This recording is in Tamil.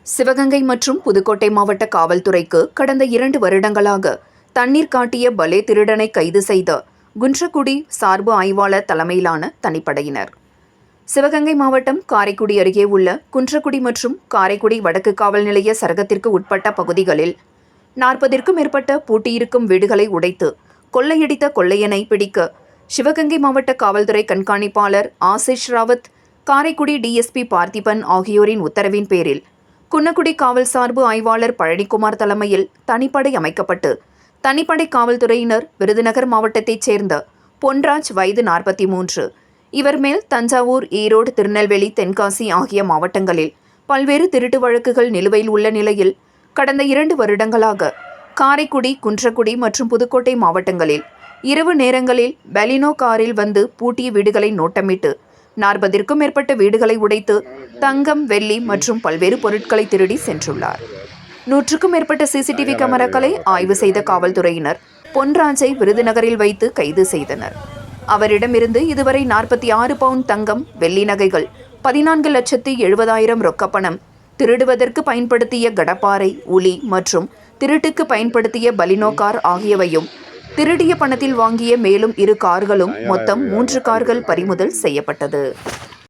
சிவகங்கை மற்றும் புதுக்கோட்டை மாவட்ட காவல்துறைக்கு கடந்த 2 வருடங்களாக தண்ணீர் காட்டிய பலே திருடனை கைது செய்த குன்றக்குடி சார்பு ஆய்வாளர் தலைமையிலான தனிப்படையினர். சிவகங்கை மாவட்டம் காரைக்குடி அருகே உள்ள குன்றக்குடி மற்றும் காரைக்குடி வடக்கு காவல் நிலைய சரகத்திற்கு உட்பட்ட பகுதிகளில் 40ற்கும் மேற்பட்ட பூட்டியிருக்கும் வீடுகளை உடைத்து கொள்ளையடித்த கொள்ளையனை பிடிக்க சிவகங்கை மாவட்ட காவல்துறை கண்காணிப்பாளர் ஆசிஷ் ராவத், காரைக்குடி டிஎஸ்பி பார்த்திபன் ஆகியோரின் உத்தரவின் பேரில் குன்னக்குடி காவல் சார்பு ஆய்வாளர் பழனிக்குமார் தலைமையில் தனிப்படை அமைக்கப்பட்டு தனிப்படை காவல்துறையினர் விருதுநகர் மாவட்டத்தைச் சேர்ந்த பொன்ராஜ் வயது 43 இவர் மேல் தஞ்சாவூர், ஈரோடு, திருநெல்வேலி, தென்காசி ஆகிய மாவட்டங்களில் பல்வேறு திருட்டு வழக்குகள் நிலுவையில் உள்ள நிலையில் கடந்த 2 வருடங்களாக காரைக்குடி, குன்றக்குடி மற்றும் புதுக்கோட்டை மாவட்டங்களில் இரவு நேரங்களில் பெலினோ காரில் வந்து பூட்டிய வீடுகளை நோட்டமிட்டு 40ற்கும் மேற்பட்ட வீடுகளை உடைத்து தங்கம், வெள்ளி மற்றும் பல்வேறு பொருட்களை திருடி சென்றுள்ளார். 100க்கும் மேற்பட்ட சிசிடிவி கேமராக்களை ஆய்வு செய்த காவல்துறையினர் பொன்ராஜை விருதுநகரில் வைத்து கைது செய்தனர். அவரிடமிருந்து இதுவரை 46 பவுண்ட் தங்கம், வெள்ளி நகைகள், 14,70,000 ரொக்கப்பணம், திருடுவதற்கு பயன்படுத்திய கடப்பாரை, உளி மற்றும் திருட்டுக்கு பயன்படுத்திய பலினோ கார் ஆகியவையும், திருடிய பணத்தில் வாங்கிய மேலும் 2 கார்களும் மொத்தம் 3 கார்கள் பறிமுதல் செய்யப்பட்டது.